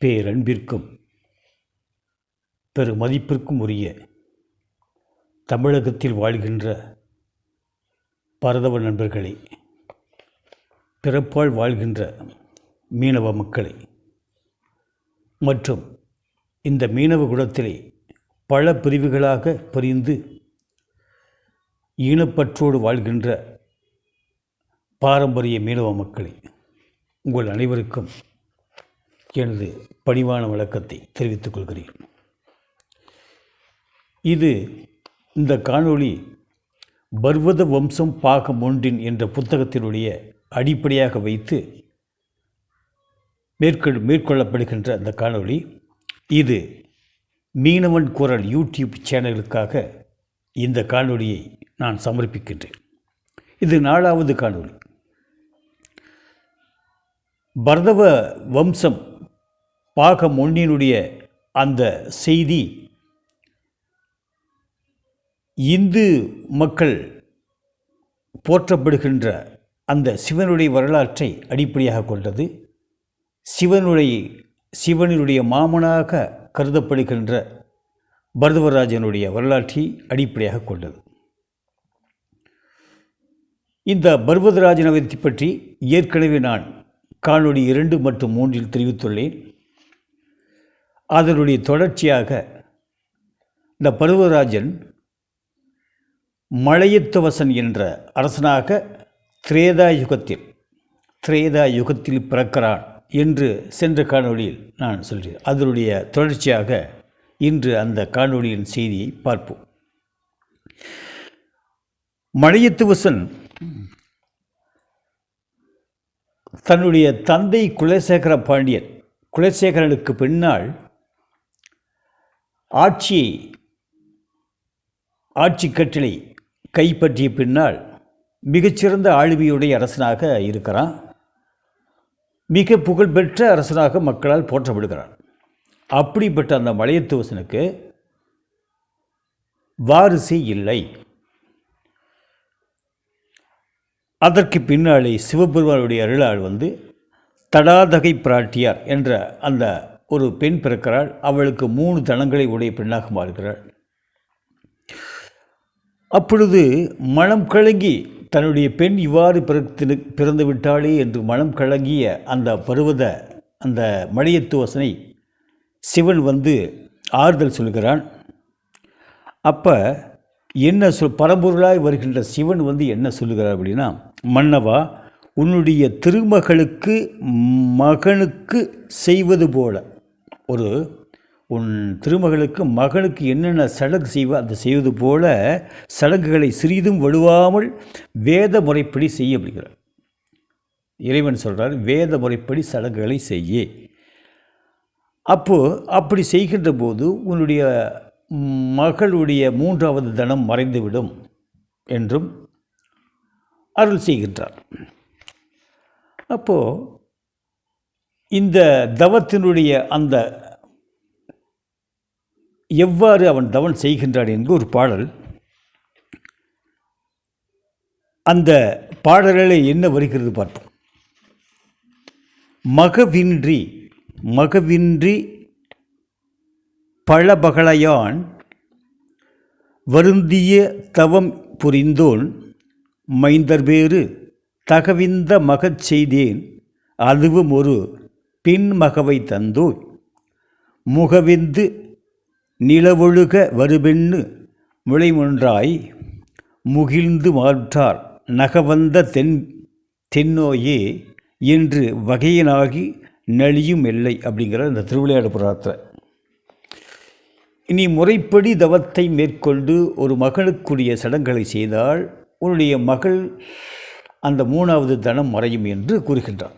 பேரன்பிற்கும் பெருமதிப்பிற்கும் உரிய தமிழகத்தில் வாழ்கின்ற பரதவ நண்பர்களை, பிறப்பால் வாழ்கின்ற மீனவ மக்களை மற்றும் இந்த மீனவ குலத்திலே பல பிரிவுகளாக பிரிந்து ஈனப்பற்றோடு வாழ்கின்ற பாரம்பரிய மீனவ மக்களை உங்கள் அனைவருக்கும் எனது பணிவான வணக்கத்தை தெரிவித்துக் கொள்கிறேன். இந்த காணொளி பர்வத வம்சம் பாகம் 1 என்ற புத்தகத்தினுடைய அடிப்படையாக வைத்து மேற்கொள்ளப்படுகின்ற அந்த காணொளி. இது மீனவன் குரல் யூடியூப் சேனலுக்காக இந்த காணொளியை நான் சமர்ப்பிக்கின்றேன். இது 4வது காணொளி. பர்வத வம்சம் பாகம் 1 அந்த செய்தி இந்து மக்கள் போற்றப்படுகின்ற அந்த சிவனுடைய வரலாற்றை அடிப்படையாக கொண்டது. சிவனுடைய மாமனாக கருதப்படுகின்ற பரதவராஜனுடைய வரலாற்றை அடிப்படையாக கொண்டது. இந்த பர்வதராஜனை பற்றி ஏற்கனவே நான் காணொளி 2 மற்றும் 3 தெரிவித்துள்ளேன். அதனுடைய தொடர்ச்சியாக இந்த பர்வதராஜன் மலையத்துவசன் என்ற அரசனாக திரேதா யுகத்தில் பிறக்கிறான் என்று சென்ற காணொளியில் நான் சொல்கிறேன். அதனுடைய தொடர்ச்சியாக இன்று அந்த காணொளியின் செய்தியை பார்ப்போம். மலையத்துவசன் தன்னுடைய தந்தை குலசேகரனுக்கு பின்னால் ஆட்சி கட்டளை கைப்பற்றிய பின்னால் மிகச்சிறந்த ஆளுமையுடைய அரசனாக இருக்கிறான். மிக புகழ்பெற்ற அரசனாக மக்களால் போற்றப்படுகிறான். அப்படிப்பட்ட அந்த மலையத்துவசனுக்கு வாரிசே இல்லை. அதற்கு பின்னாலே சிவபெருமானுடைய அருளால் தடாதகை பிராட்டியார் என்ற அந்த ஒரு பெண் பிறக்கிறாள். அவளுக்கு 3 தனங்களை உடைய பெண்ணாக மாறுகிறாள். அப்பொழுது மனம் கலங்கி தன்னுடைய பெண் இவ்வாறு பிறந்து விட்டாளே என்று மனம் கலங்கிய அந்த மலையத்துவசனை சிவன் ஆறுதல் சொல்கிறான். அப்போ பரம்பொருளாய் வருகின்ற சிவன் என்ன சொல்லுகிறார் அப்படின்னா, மன்னவா, உன்னுடைய திருமகளுக்கு மகனுக்கு செய்வது போல உன் திருமகளுக்கு மகனுக்கு என்னென்ன சடங்கு அந்த செய்வது போல சடங்குகளை சிறிதும் வலுவாமல் வேத முறைப்படி செய்ய அப்படிங்கிறார். இறைவன் சொல்கிறார், வேத முறைப்படி சடங்குகளை செய்ய. அப்படி செய்கின்ற போது உன்னுடைய மகளுடைய 3வது தனம் மறைந்துவிடும் என்றும் அருள் செய்கின்றார். இந்த தவத்தினுடைய அந்த எவ்வாறு அவன் தவன் செய்கின்றான் என்று ஒரு பாடல். அந்த பாடலில் என்ன வருகிறது பார்ப்போம். மகவின்றி பழபகளையான் வருந்திய தவம் புரிந்தோன் மைந்தர்வேறு தகவிந்த மகச் செய்தேன் அதுவும் ஒரு பின்மகவை தந்தோய் முகவிந்து நிலவொழுக வருபெண்ணு முளைமொன்றாய் முகிழ்ந்து மாற்றார் நகவந்த தென்னோயே என்று வகையினாகி நலியும் எல்லை அப்படிங்கிற இந்த திருவிளையாடல் புராணத்தில். இனி முறைப்படி தவத்தை மேற்கொண்டு ஒரு மகனுக்குரிய சடங்குகளை செய்தால் உன்னுடைய மகள் அந்த 3வது தனம் மறையும் என்று கூறுகின்றார்.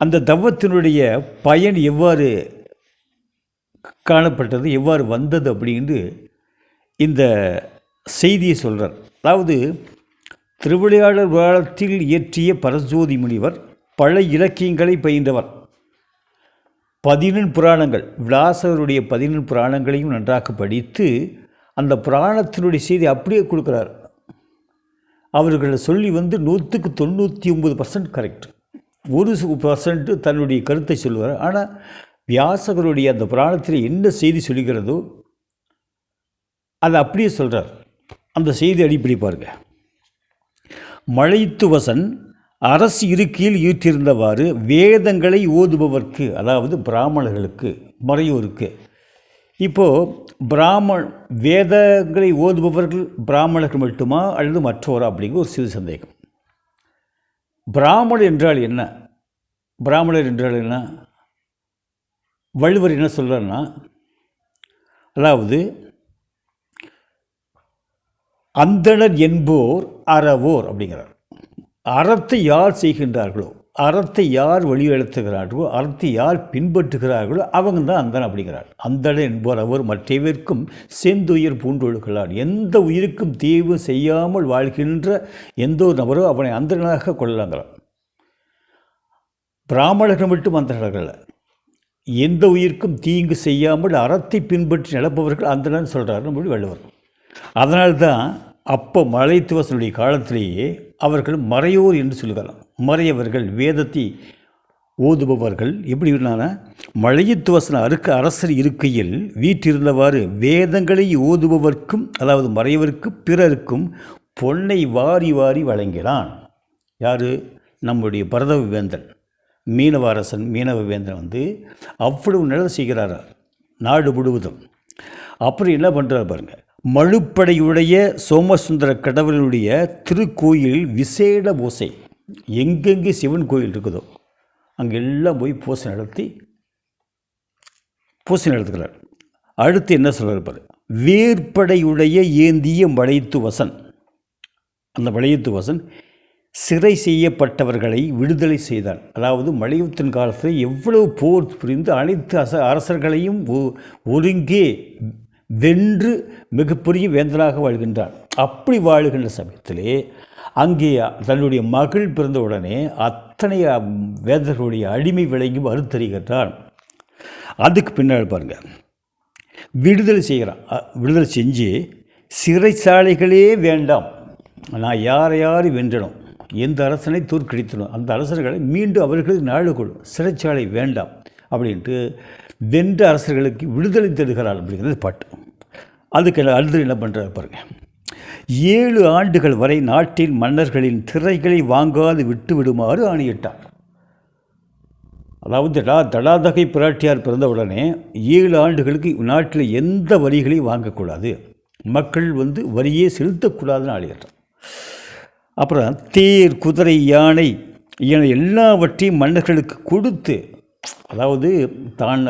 அந்த தவத்தினுடைய பயன் எவ்வாறு காணப்பட்டது, எவ்வாறு வந்தது அப்படின்னு இந்த செய்தியை சொல்கிறார். அதாவது திருவிளையாடல் புராணத்தில் இயற்றிய பரஞ்சோதி முனிவர் பல இலக்கியங்களை பயின்றவர். 14 புராணங்கள், விலாசருடைய 14 புராணங்களையும் நன்றாக படித்து அந்த புராணத்தினுடைய செய்தி அப்படியே கொடுக்குறார். அவர்களை சொல்லி 100க்கு 99% கரெக்ட். 1% தன்னுடைய கருத்தை சொல்லுவார். ஆனால் வியாசகருடைய அந்த புராணத்தில் என்ன செய்தி சொல்கிறதோ அதை அப்படியே சொல்கிறார். அந்த செய்தி அடிப்படை பாருங்க. மலைத்துவசன் அரசு இருக்கையில் ஈற்றிருந்தவாறு வேதங்களை ஓதுபவர்க்கு, அதாவது பிராமணர்களுக்கு, மறையோருக்கு. இப்போது வேதங்களை ஓதுபவர்கள் பிராமணர்கள் மட்டுமா அல்லது மற்றவரா அப்படிங்கிற ஒரு சிறு சந்தேகம். பிராமணர் என்றால் என்ன? பிராமணர் என்றால் என்ன? வள்ளுவர் என்ன சொல்கிறார்னா, அதாவது அந்தணர் என்போர் அறவோர் அப்படிங்கிறார். அறத்தை யார் செய்கின்றார்களோ, அறத்தை யார் வழிநடத்துகிறார்களோ, அறத்தை யார் பின்பற்றுகிறார்களோ அவங்க தான் அந்தணன் அப்படிங்கிறார். அந்தணர் என்போர் அவர் மற்றவர்க்கும் செந்துயிர் பூண்டொழுகலார். எந்த உயிருக்கும் தீவு செய்யாமல் வாழ்கின்ற எந்த ஒரு நபரோ அவனை அந்தணனாக கொள்ளலாங்கிறார். பிராமணர்கள் மட்டும் அந்தணர்கள், எந்த உயிருக்கும் தீங்கு செய்யாமல் அறத்தை பின்பற்றி நடப்பவர்கள் அந்தணன் சொல்கிறார் நம்முடைய வள்ளுவர். அதனால்தான் அப்போ மலைத்துவசனுடைய காலத்திலேயே அவர்கள் மறையோர் என்று சொல்லுகிறார். மறையவர்கள், வேதத்தை ஓதுபவர்கள். எப்படி இருந்தானா, மலைத்துவசன அரசர் இருக்கையில் வீற்றிருந்தவாறு வேதங்களை ஓதுபவர்க்கும், அதாவது மறையவருக்கு பிறருக்கும் பொன்னை வாரி வாரி வழங்கினான். யார்? நம்முடைய பரதவ வேந்தன், மீனவ அரசன். மீனவ வேந்தன் அவ்வளவு நல்லது செய்கிறாரா நாடு முழுவதும். அப்புறம் என்ன பண்ணுறாரு பாருங்கள். மழுப்படையுடைய சோமசுந்தர கடவுளுடைய திருக்கோயிலில் விசேட பூசை. எங்கெங்கே சிவன் கோயில் இருக்குதோ அங்கெல்லாம் போய் பூசை நடத்துகிறார். அடுத்து என்ன சொல்கிறார் பாரு. வேற்படையுடைய ஏந்திய மலைத்துவசன். அந்த மலைத்துவசன் சிறை செய்யப்பட்டவர்களை விடுதலை செய்தான். அதாவது மலையுத்தின் காலத்தில் எவ்வளவு போர் புரிந்து அனைத்து அரசர்களையும் ஒருங்கே வென்று மிகப்பெரிய வேந்தனாக வாழ்கின்றான். அப்படி வாழுகின்ற சமயத்திலே அங்கே தன்னுடைய மகள் பிறந்த உடனே அத்தனை வேந்தர்களுடைய அடிமை விலங்கி அறுத்தறிகின்றான். அதுக்கு பின்னால் பாருங்கள், விடுதலை செய்கிறான். விடுதலை செஞ்சு சிறைச்சாலைகளே வேண்டாம், நான் யாரை வென்றணும், எந்த அரசனை தோற்கடித்தணும், அந்த அரசர்களை மீண்டும் அவர்களுக்கு நாடு கொள்ளும், சிறைச்சாலை வேண்டாம் அப்படின்ட்டு வென்ற அரசர்களுக்கு விடுதலை தருகிறாள் அப்படிங்கிறது பாட்டு. அதுக்கு அடுத்து என்ன பண்ணுறாரு பாருங்கள். 7 ஆண்டுகள் வரை நாட்டின் மன்னர்களின் திரைகளை வாங்காது விட்டு விடுமாறு ஆணையிட்டார். அதாவது தடாதகை பிராட்டியார் பிறந்த உடனே 7 ஆண்டுகளுக்கு நாட்டில் எந்த வரிகளையும் வாங்கக்கூடாது, மக்கள் வரியே செலுத்தக்கூடாதுன்னு ஆணையிட்டார். அப்புறம் தேர், குதிரை, யானை என எல்லாவற்றையும் மன்னர்களுக்கு கொடுத்து, அதாவது தான்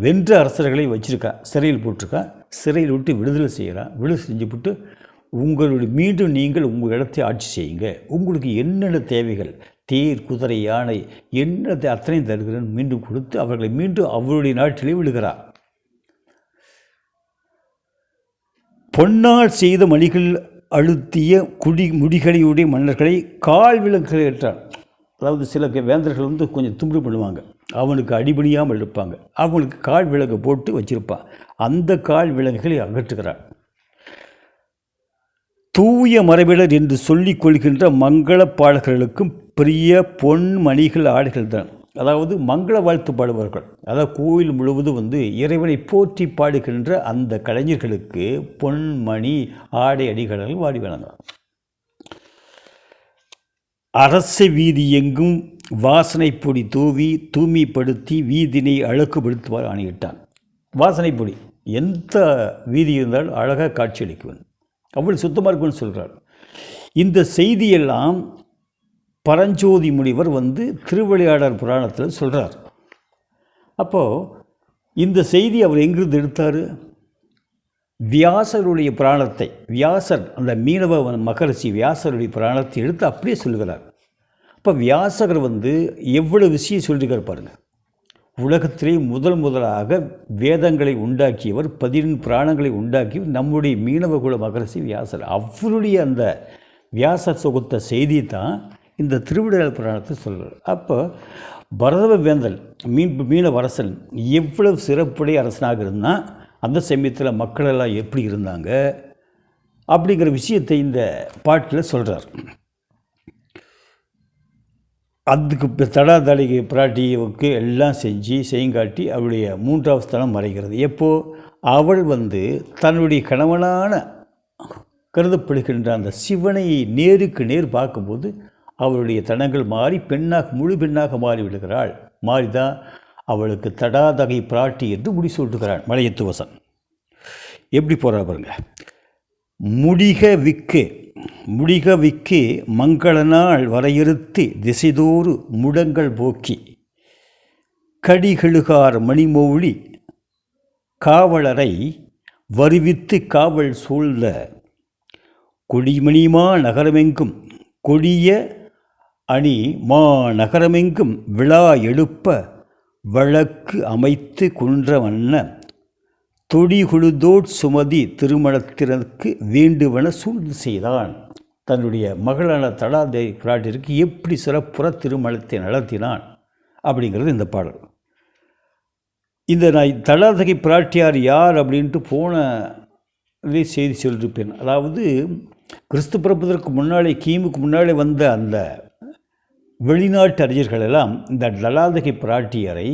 வென்ற அரசர்களை வச்சுருக்கான், சிறையில் போட்டிருக்கான், சிறையில் விட்டு விடுதலை செய்கிறான். விடுதலை செஞ்சுவிட்டு மீண்டும் நீங்கள் உங்கள் இடத்தை ஆட்சி செய்யுங்க, உங்களுக்கு என்னென்ன தேவைகள், தேர், குதிரை, யானை என்ன அத்தனையும் தருகிறேன்னு மீண்டும் கொடுத்து அவர்களை மீண்டும் அவருடைய நாட்டிலே விடுகிறார். பொன்னால் செய்த மணிகள் அழுத்திய முடிகளையுடைய மன்னர்களை கால் விலங்குகளை ஏற்றார். அதாவது சில வேந்தர்கள் கொஞ்சம் தும்பு பண்ணுவாங்க, அவனுக்கு அடிபணியாமல் இருப்பாங்க, அவங்களுக்கு கால் விலங்கு போட்டு வச்சிருப்பான். அந்த கால் விலங்குகளை அகற்றுகிறார். தூய மரபினர் என்று சொல்லிக் கொள்கின்ற மங்கள பாடல்களுக்கும் பெரிய பொன் மணிகள் ஆடைகள் தான். அதாவது மங்கள வாழ்த்து பாடுவார்கள், அதாவது கோயில் முழுவதும் இறைவனை போற்றி பாடுகின்ற அந்த கலைஞர்களுக்கு பொன் மணி ஆடை அடிகள் வாடி வழங்கிறார். அரச வீதி எங்கும் வாசனை பொடி தூவி தூய்மைப்படுத்தி வீதினை அழகுபடுத்துவார் ஆணையிட்டான். வாசனை பொடி எந்த வீதி இருந்தாலும் அழகாக காட்சியளிக்குவன், அவ்வளவு சுத்தமாக இருக்குன்னு சொல்கிறார். இந்த செய்தியெல்லாம் பரஞ்சோதி முனிவர் திருவிளையாடல் புராணத்தில் சொல்கிறார். அப்போது இந்த செய்தி அவர் எங்கிருந்து எடுத்தார்? வியாசருடைய புராணத்தை, வியாசர் அந்த மீனவ மகரிஷி வியாசருடைய புராணத்தை எடுத்து அப்படியே சொல்கிறார். இப்போ வியாசகர் எவ்வளவு விஷயம் சொல்லியிருக்கார் பாருங்கள். உலகத்திலே முதலாக வேதங்களை உண்டாக்கியவர், 14 புராணங்களை உண்டாக்கியவர் நம்முடைய மீனவகுல மகரிஷி வியாசர். அவருடைய அந்த வியாச சொகுத்த செய்தி தான் இந்த திருவிளையாடல் புராணத்தை சொல்கிறார். அப்போ பரதவ வேந்தன் மீனவரசன் எவ்வளவு சிறப்புடைய அரசனாக இருந்தால் அந்த சமயத்தில் மக்களெல்லாம் எப்படி இருந்தாங்க அப்படிங்கிற விஷயத்தை இந்த பாட்டில் சொல்கிறார். அதுக்கு தடாதடிகை பிராட்டிக்கு எல்லாம் செய்யுங்காட்டி அவளுடைய 3வது ஸ்தலம் மறைகிறது. எப்போது அவள் தன்னுடைய கணவனான கருதப்படுகின்ற அந்த சிவனை நேருக்கு நேர் பார்க்கும்போது அவளுடைய தனங்கள் மாறி முழு பெண்ணாக மாறிவிடுகிறாள். மாறிதான் அவளுக்கு தடாதகை பிராட்டி என்று முடிசூட்டுகிறாள் மலையத்துவசன். எப்படி போகிறா பாருங்க. முடிக விக்கு மங்களநாள் வரையறுத்து திசைதோறு முடங்கள் போக்கி கடிகெழுகார் மணிமௌழி காவலரை வருவித்து காவல் சூழ்ந்த கொடிமணிமா நகரமெங்கும் கொடிய அணி மா நகரமெங்கும் விழா எழுப்ப வழக்கு அமைத்து குன்ற வண்ண தொடிகுழுதோட் சுமதி திருமணத்திற்கு வேண்டுவன சூழ்ந்து செய்தான். தன்னுடைய மகளான தடாதகை பிராட்டிற்கு எப்படி சிறப்புற திருமணத்தை நடத்தினான் அப்படிங்கிறது இந்த பாடல். இந்த நான் தடாதகை பிராட்டியார் யார் அப்படின்ட்டு போன செய்தி சொல்லியிருப்பேன். அதாவது கிறிஸ்து பிறப்பதற்கு முன்னாலே கிமுக்கு முன்னாலே வந்த அந்த வெளிநாட்டு அறிஞர்கள் எல்லாம் இந்த தடாதகை பிராட்டியரை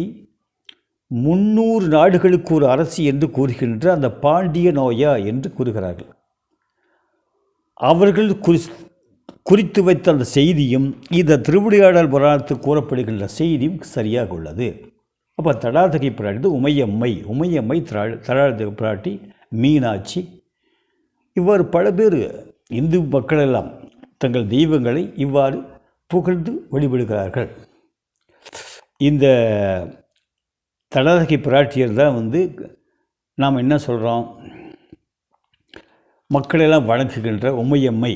300 நாடுகளுக்கு ஒரு அரசி என்று கூறுகின்ற அந்த பாண்டிய நோயா என்று கூறுகிறார்கள். அவர்கள் குறித்து வைத்த அந்த செய்தியும் இந்த திருவிளையாடல் புராணத்தில் கூறப்படுகின்ற செய்தியும் சரியாக உள்ளது. அப்போ தடாதகை பிராட்டி உமையம்மை தடாதகை பிராட்டி, மீனாட்சி, இவ்வாறு பல பேர் இந்து மக்களெல்லாம் தங்கள் தெய்வங்களை இவ்வாறு புகழ்ந்து வழிபடுகிறார்கள். இந்த தடாதகை பிராட்டியர் தான் நாம் என்ன சொல்கிறோம், மக்களெல்லாம் வணங்குகின்ற உமையம்மை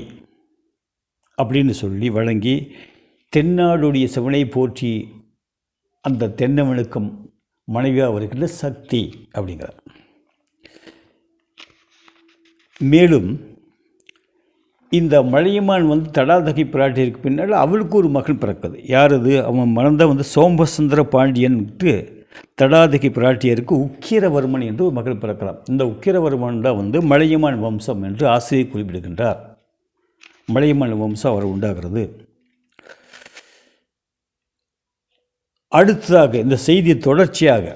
அப்படின்னு சொல்லி வழங்கி தென்னாடுடைய சிவனை போற்றி அந்த தென்னவனுக்கும் மனைவியாக வருகின்ற சக்தி அப்படிங்கிறார். மேலும் இந்த மலையமான் தடாதகை பிராட்டியருக்கு பின்னால் அவளுக்கு ஒரு மகன் பிறக்குது. யார் அது? அவன் மறந்த சோம்பசுந்தர பாண்டியன்ட்டு தடாதகை பிராட்டியருக்கு உக்கிரவர்மன் என்று ஒரு மகள் பிறக்கலாம். இந்த உக்கிரவர்மன் தான் மலையமான் வம்சம் என்று ஆசிரியர் குறிப்பிடுகின்றார். மலையமான் வம்சம் அவர் உண்டாகிறது. அடுத்ததாக இந்த செய்தியை தொடர்ச்சியாக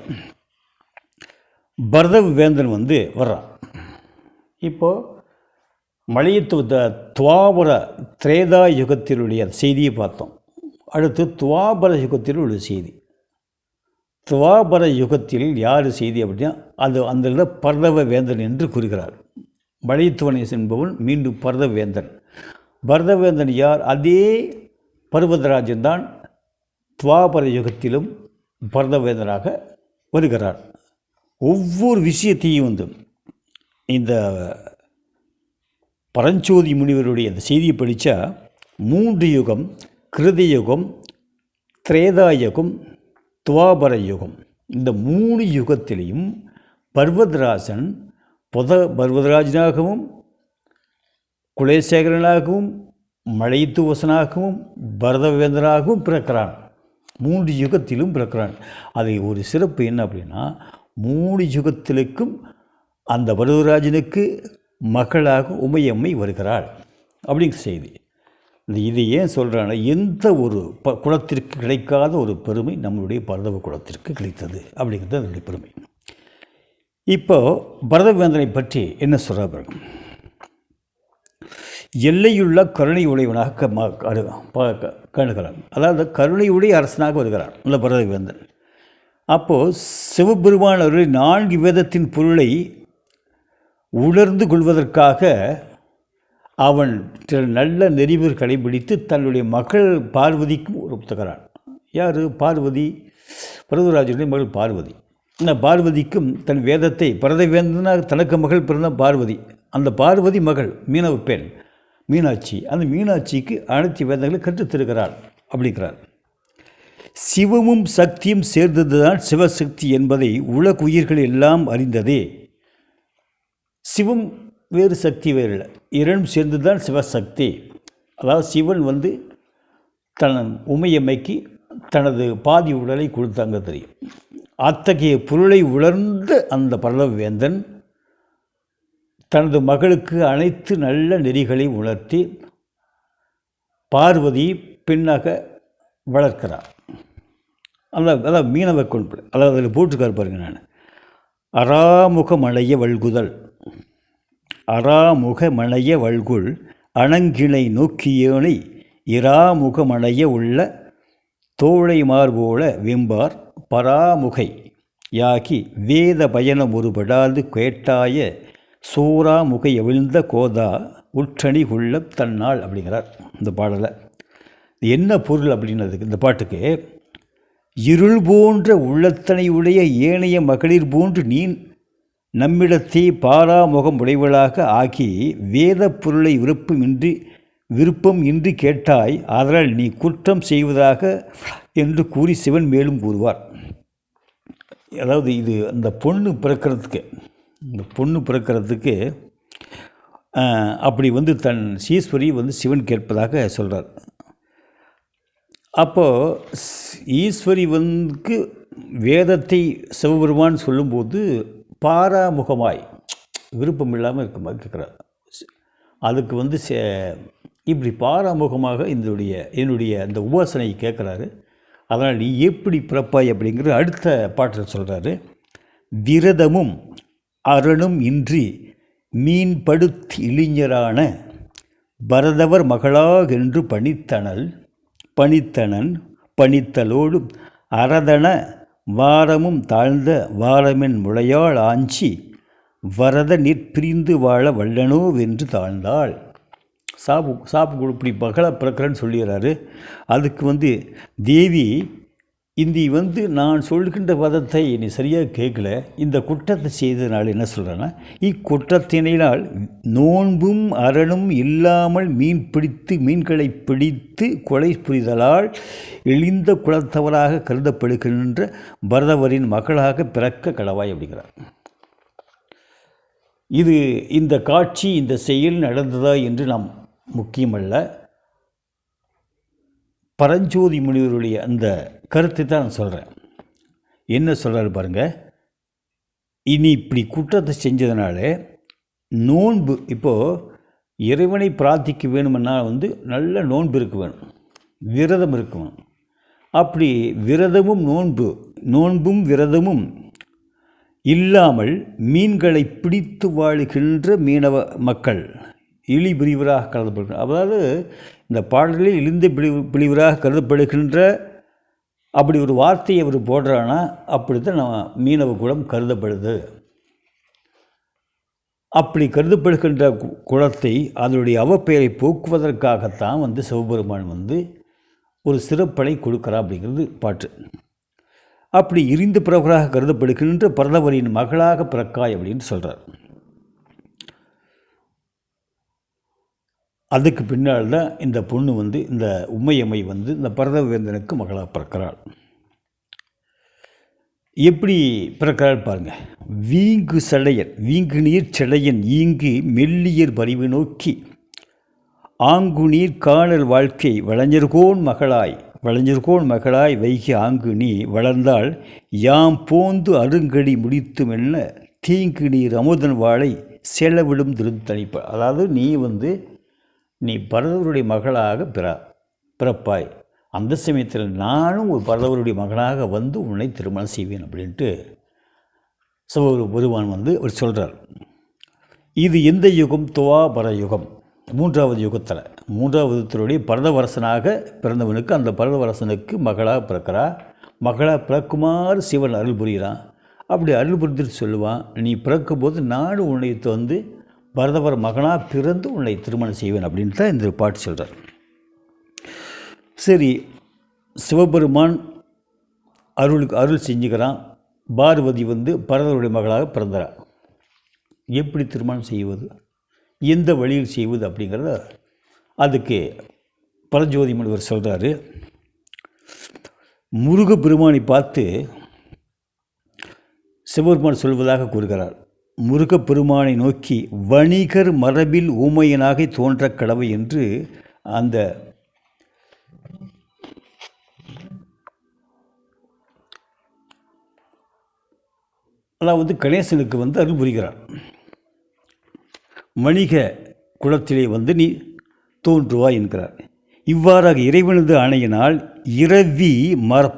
பரத வேந்தன் வர்றான். இப்போது துவாபர திரேதா யுகத்தினுடைய செய்தியை பார்த்தோம். அடுத்து துவாபர யுகத்தில் உள்ள செய்தி. துவாபர யுகத்தில் யார் செய்தி அப்படின்னா அந்த பரதவ வேந்தன் என்று கூறுகிறார். மலையத்துவனை என்பவன் மீண்டும் பரதவேந்தன். பரதவேந்தன் யார்? அதே பர்வதராஜன் தான் துவாபர யுகத்திலும் பரதவேந்தனாக வருகிறார். ஒவ்வொரு விஷயத்தையும் இந்த பரஞ்சோதி முனிவருடைய அந்த செய்தியை படித்தா 3 யுகம், கிருத யுகம், திரேதா யுகம், துவாபர யுகம், இந்த 3 யுகத்திலையும் பர்வதராஜனாகவும் குலேசேகரனாகவும் மலையத்துவசனாகவும் பரதவேந்தனாகவும் பிறக்கிறான். 3 யுகத்திலும் பிறக்கிறான். அது ஒரு சிறப்பு என்ன அப்படின்னா 3 யுகத்திலுக்கும் அந்த பரதராஜனுக்கு மகளாக உமையம்மை வருகிறாள் அப்படிங்கிற செய்தி. இதை ஏன் சொல்கிறான்னா, எந்த ஒரு குலத்திற்கு கிடைக்காத ஒரு பெருமை நம்மளுடைய பரதவ குலத்திற்கு கிடைத்தது அப்படிங்கிறது அதனுடைய பெருமை. இப்போது பரதவேந்தனை பற்றி என்ன சொல்கிறார்? எல்லையுள்ள கருணை உடையவனாக காணுகிறான். அதாவது கருணையுடைய அரசனாக வருகிறான் இந்த பரதவேந்தன். அப்போது சிவபெருமான் அவர்கள் 4 வேதத்தின் பொருளை உணர்ந்து கொள்வதற்காக அவன் நல்ல நெறிமுறை கடைபிடித்து தன்னுடைய மகள் பார்வதிக்கும் ஒப்புகிறான். யார்? பார்வதி, பரதராஜனுடைய மகள் பார்வதி. இந்த பார்வதிக்கும் தன் வேதத்தை பரதவேந்தனாக தனக்கு மகள் பிறந்த பார்வதி, அந்த பார்வதி மகள் மீனவ பெண் மீனாட்சி, அந்த மீனாட்சிக்கு அனைத்து வேதங்களை கற்றுத்தருகிறாள் அப்படிங்கிறார். சிவமும் சக்தியும் சேர்ந்ததுதான் சிவசக்தி என்பதை உலகுயிர்கள் எல்லாம் அறிந்ததே. சிவம் வேறு, சக்தி வேறு இல்லை, இரண்டும் சேர்ந்து தான் சிவசக்தி. அதாவது சிவன் தன் உமையம்மைக்கு தனது பாதி உடலை கொடுத்தாங்க தெரியும். அத்தகைய பொருளை உணர்ந்த அந்த பரதவேந்தன் தனது மகளுக்கு அனைத்து நல்ல நெறிகளை உணர்த்தி பார்வதி பெண்ணாக வளர்க்கிறார். அதான் மீனவ கொள்பு, அதாவது அதில் போட்டுக்கார் பாருங்க. நான் அராமுகமலைய வல்குதல், அராமுகமலைய வல்குல் அணங்கிணை நோக்கியோனை இராமுகமலைய உள்ள தோழை மார்போல வெம்பார் பராமுகை யாகி வேத பயணம் ஒருபடாது கேட்டாய சோராமுகை அவிழ்ந்த கோதா உற்றணி கொள்ள தன்னாள் அப்படிங்கிறார் இந்த பாடலை. என்ன பொருள் அப்படின்னதுக்கு, இந்த பாட்டுக்கு இருள் போன்ற உள்ளத்தனையுடைய ஏனைய மகளிர் போன்று நீ நம்மிடத்தே பாராமுகம் உடைவளாக ஆகி வேத பொருளை விருப்பம் இன்றி கேட்டாய், அதனால் நீ குற்றம் செய்வதாக என்று கூறி சிவன் மேலும் கூறுவார். அதாவது இது அந்த பொண்ணு பிறக்கிறதுக்கு அப்படி தன் ஈஸ்வரி சிவன் கேட்பதாக சொல்கிறார். அப்போது ஈஸ்வரி வேதத்தை சிவபெருமான் சொல்லும்போது பாராமுகமாய் விருப்பம் இல்லாமல் இருக்க மாதிரி கேட்குறார். அதுக்கு இப்படி பாராமுகமாக என்னுடைய அந்த உபாசனை கேட்குறாரு. அதனால் நீ எப்படி பிறப்பாய் அப்படிங்கிற அடுத்த பாட்டில் சொல்கிறாரு. விரதமும் அரணும் இன்றி மீன்படுத்தி இளைஞரான பரதவர் மகளாகென்று பணித்தனோடு அரதன வாரமும் தாழ்ந்த வாரமென் முளையாள் ஆஞ்சி வரத நிற்பிரிந்து வாழ வல்லனோ வென்று தாழ்ந்தாள். சாப்பு இப்படி மகளை பிறக்கிறேன்னு சொல்லிடுறாரு. அதுக்கு தேவி நான் சொல்கின்ற பதத்தை நீ சரியாக கேட்கல, இந்த குற்றத்தை செய்ததுனால என்ன சொல்கிறேன்னா, இக்குற்றத்தினால் நோன்பும் அரணும் இல்லாமல் மீன்களை பிடித்து கொலை புரிதலால் எளிந்த குலத்தவராக கருதப்படுகின்ற பரதவரின் மகளாக பிறக்க கடவாய் அப்படிங்கிறார். இந்த காட்சி, இந்த செயல் நடந்ததா என்று நாம் முக்கியமல்ல, பரஞ்சோதி முனிவருடைய அந்த கருத்தை தான் நான் சொல்கிறேன். என்ன சொல்கிறாரு பாருங்கள். இனி இப்படி குற்றத்தை செஞ்சதுனால நோன்பு, இப்போது இறைவனை பிரார்த்திக்க வேணுமென்னா நல்ல நோன்பு இருக்க வேணும், விரதம் இருக்க வேணும். அப்படி நோன்பும் விரதமும் இல்லாமல் மீன்களை பிடித்து வாழுகின்ற மீனவ மக்கள் இழிபிரிவராக கருதப்படுகின்ற, அதாவது இந்த பாடலில் இழிந்த பிரிவராக கருதப்படுகின்ற அப்படி ஒரு வார்த்தையை அவர் போடுறான்னா அப்படித்தான் நம்ம மீனவ குலம் கருதப்படுது. அப்படி கருதப்படுகின்ற குலத்தை அதனுடைய அவப்பெயரை போக்குவதற்காகத்தான் சிவபெருமான் ஒரு சிறப்படை கொடுக்குறா அப்படிங்கிறது பாட்டு. அப்படி இரிந்து பிறவராக கருதப்படுகின்ற பரதவரின் மகளாக பிறக்காய் அப்படின்னு சொல்கிறார். அதுக்கு பின்னால் தான் இந்த பொண்ணு இந்த உமையம்மை இந்த பரதவேந்தனுக்கு மகளாக பிறக்கிறாள். எப்படி பிறக்கிறாள் பாருங்கள். வீங்கு நீர் சடையன் ஈங்கு மெல்லியர் பரிவு நோக்கி ஆங்கு நீர் காணல் வாழ்க்கை வளைஞர்கோன் மகளாய் வைகி ஆங்கு நீ வளர்ந்தால் யாம் போந்து அருங்கடி முடித்தும் என்ன தீங்கு நீர் அமுதன் வாழை செலவிடும் திருத்தணிப்ப. அதாவது நீ பரதவருடைய மகளாக பிறப்பாய், அந்த சமயத்தில் நானும் ஒரு பரதவருடைய மகனாக உன்னை திருமணம் செய்வேன் அப்படின்ட்டு சிவபெருமான் அவர் சொல்கிறார். இது எந்த யுகம்? துவாபர யுகம், மூன்றாவது யுகத்தில், மூன்றாவது யுகத்தினுடைய பரதவரசனாக பிறந்தவனுக்கு, அந்த பரதவரசனுக்கு மகளாக மகளாக பிறக்குமாறு சிவன் அருள் புரிகிறான். அப்படி அருள் புரிந்துட்டு சொல்லுவான், நீ பிறக்கும்போது நானும் உன்னை பரதவர் மகனாக பிறந்து உன்னை திருமணம் செய்வேன் அப்படின்னு தான் இந்த பாட்டு சொல்கிறார். சரி, சிவபெருமான் அருள் செஞ்சுக்கிறான். பார்வதி பரதவருடைய மகளாக பிறந்தார். எப்படி திருமணம் செய்வது, எந்த வழியில் செய்வது அப்படிங்கிறத அதுக்கு பரஞ்சோதி முனிவர் சொல்கிறாரு. முருகப்பெருமானை பார்த்து சிவபெருமான் சொல்வதாக கூறுகிறார். முருகப்பெருமானை நோக்கி வணிகர் மரபில் ஊமையனாக தோன்ற கடவை என்று அந்த அதாவது கணேசனுக்கு அருள் புரிகிறார். வணிக குலத்திலே நீ தோன்றுவாய் என்கிறார். இவ்வாறாக இறைவனது ஆணையினால் இரவி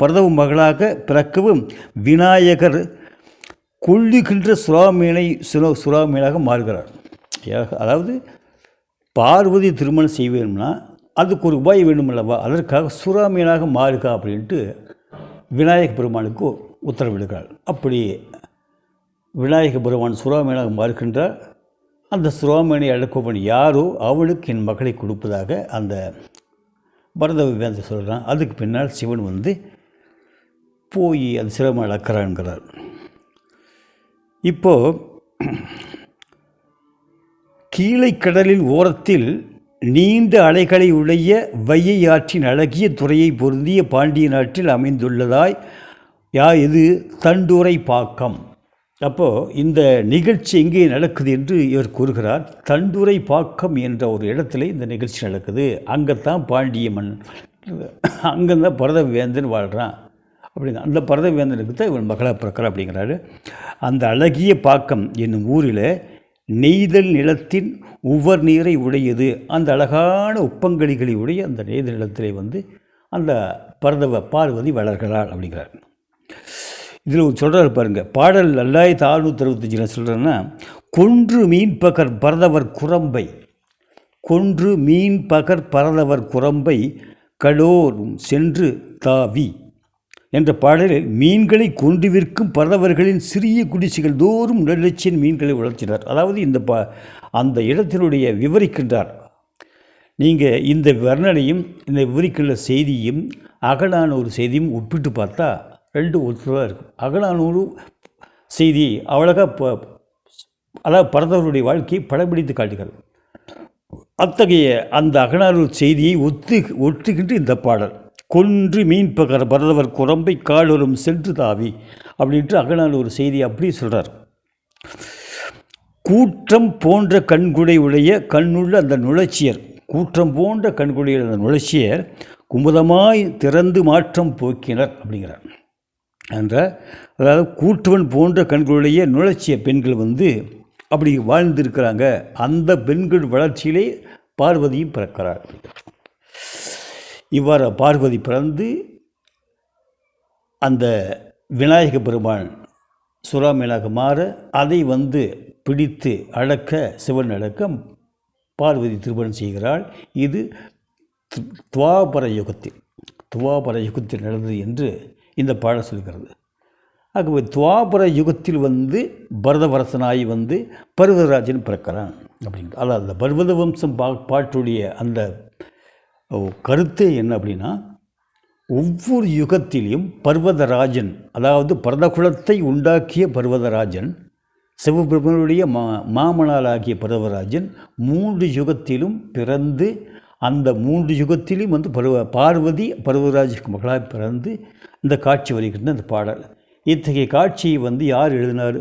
பரதவ மகளாக பிறக்கவும் விநாயகர் கொல்லுகின்ற சுறாமீனாக மாறுகிறார். அதாவது பார்வதி திருமணம் செய்வேணும்னா அதுக்கு ஒரு உபாயம் வேண்டுமல்லவா, அதற்காக சுறாமீனாக மாறுக அப்படின்ட்டு விநாயக பெருமானுக்கு உத்தரவிடுகிறார். அப்படி விநாயக பெருமான் சுறாமீனாக மாறுகின்றார். அந்த சுறாமீனை அழைப்பவன் யாரோ அவனுக்கு என் மகளை கொடுப்பதாக அந்த பரதவ வேந்த சொல்கிறான். அதுக்கு பின்னால் சிவன் போய் அந்த சிரமம் அளக்கிறான்கிறார். இப்போது கீழே கடலின் ஓரத்தில் நீண்ட அலைகளை உடைய வையை ஆற்றின் அழகிய துறையை பொருந்திய பாண்டிய நாட்டில் அமைந்துள்ளதாய் இது தண்டுரை பாக்கம். அப்போது இந்த நிகழ்ச்சி எங்கே நடக்குது என்று இவர் கூறுகிறார். தண்டுரை பாக்கம் என்ற ஒரு இடத்துல இந்த நிகழ்ச்சி நடக்குது. அங்கேத்தான் பாண்டிய மண், அங்கேதான் பரத வேந்தன் வாழ்கிறான் அப்படிங்க. அந்த பரத வேந்தனுக்கு தான் இவன் மகளாக பிறக்கிறார் அப்படிங்கிறாரு. அந்த அழகிய பாக்கம் என்னும் ஊரில் நெய்தல் நிலத்தின் உவர் நீரை உடையது. அந்த அழகான உப்பங்கழிகளை உடைய அந்த நெய்தல் நிலத்திலே அந்த பார்வதி வளர்கிறாள் அப்படிங்கிறார். இதில் சொல்கிறார் பாருங்கள், பாடல் 4665 சொல்கிறேன்னா, கொன்று மீன் பகர் பரதவர் குரம்பை, கொன்று மீன் பகர் பரதவர் குரம்பை கடோரும் சென்று தாவி என்ற பாடலில் மீன்களை கொண்டு விற்கும் பரதவர்களின் சிறிய குடிசைகள் தோறும் நெல்லச்சியின் மீன்களை வளர்த்தினார். அதாவது அந்த இடத்தினுடைய விவரிக்கின்றார். நீங்கள் இந்த வர்ணனையும் இந்த விவரிக்கின்ற செய்தியும் அகநானூறு செய்தியும் ஒப்பிட்டு பார்த்தா ரெண்டு ஒற்றுவாக இருக்கும். அகநானூறு செய்தி அவ்வளோக்கா அதாவது பரதவருடைய வாழ்க்கையை படம்பிடித்து காட்டுகிறது. அத்தகைய அந்த அகநானூறு செய்தியை ஒத்துக்கின்ற இந்த பாடல், கொன்று மீன் பகர் பரதவர் குரம்பை காலோரும் சென்று தாவி அப்படின்ட்டு அகநானூறு செய்தி அப்படி சொல்கிறார். கூற்றம் போன்ற கண்குடை உடைய கண்ணுள்ள அந்த நுழைச்சியர், கூற்றம் போன்ற கண்குடைய அந்த நுழைச்சியர் குமுதமாய் திறந்து மாற்றம் போக்கினர் அப்படிங்கிறார். அதாவது கூற்றுவன் போன்ற கண்களுடைய நுழைச்சிய பெண்கள் அப்படி வாழ்ந்திருக்கிறாங்க. அந்த பெண்கள் வளர்ச்சியிலே பார்வதியும் பிறக்கிறார். இவ்வாறு பார்வதி பிறந்து அந்த விநாயக பெருமான் சுறாமீனாக மாற அதை பிடித்து அடக்க சிவன் அடக்க பார்வதி திருமணம் செய்கிறாள். இது துவாபர யுகத்தில் நடந்தது என்று இந்த பாடல் சொல்கிறது. ஆகவே துவாபர யுகத்தில் பரதவரசனாய் பர்வதராஜன் பிறக்கிறான் அப்படிங்கிறது. அதாவது அந்த பர்வத வம்சம் பாட்டுடைய அந்த கருத்தே என்ன அப்படின்னா, ஒவ்வொரு யுகத்திலையும் பர்வதராஜன், அதாவது பரதகுலத்தை உண்டாக்கிய பர்வதராஜன், சிவபெருமனுடைய மாமனாலாகிய பர்வதராஜன் 3 யுகத்திலும் பிறந்து அந்த 3 யுகத்திலும் பார்வதி பர்வதராஜுக்கு மகளாக பிறந்து இந்த காட்சி வருகின்ற அந்த பாடல். இத்தகைய காட்சியை யார் எழுதினார்?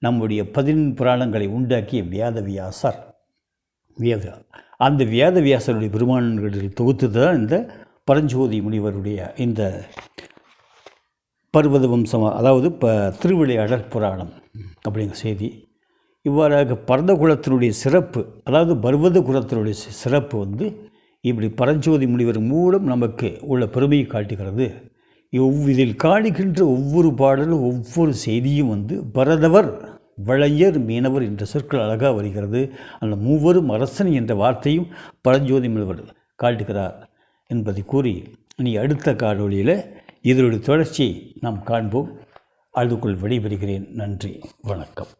நம்முடைய 14 புராணங்களை உண்டாக்கிய வேதவியாசர். அந்த வேதவியாசருடைய பெருமான்களில் தொகுத்து தான் இந்த பரஞ்சோதி முனிவருடைய இந்த பர்வத வம்சம், அதாவது திருவிளையாடற் புராணம் அப்படிங்கிற செய்தி. இவ்வாறாக பரதகுலத்தினுடைய சிறப்பு, அதாவது பர்வத குலத்தினுடைய சிறப்பு இப்படி பரஞ்சோதி முனிவர் மூலம் நமக்கு உள்ள பெருமையை காட்டுகிறது. இதில் காணுகின்ற ஒவ்வொரு பாடலும் ஒவ்வொரு செய்தியும் பரதவர் வளையர் மீனவர் என்ற சொற்கள் அழகாக வருகிறது. அந்த மூவரும் அரசன் என்ற வார்த்தையும் பரஞ்சோதி முனிவர் காட்டுகிறார் என்பதை கூறி, இனி அடுத்த காணொளியில் இதனுடைய தொடர்ச்சியை நாம் காண்போம். அதுக்குள் விடைபெறுகிறேன். நன்றி, வணக்கம்.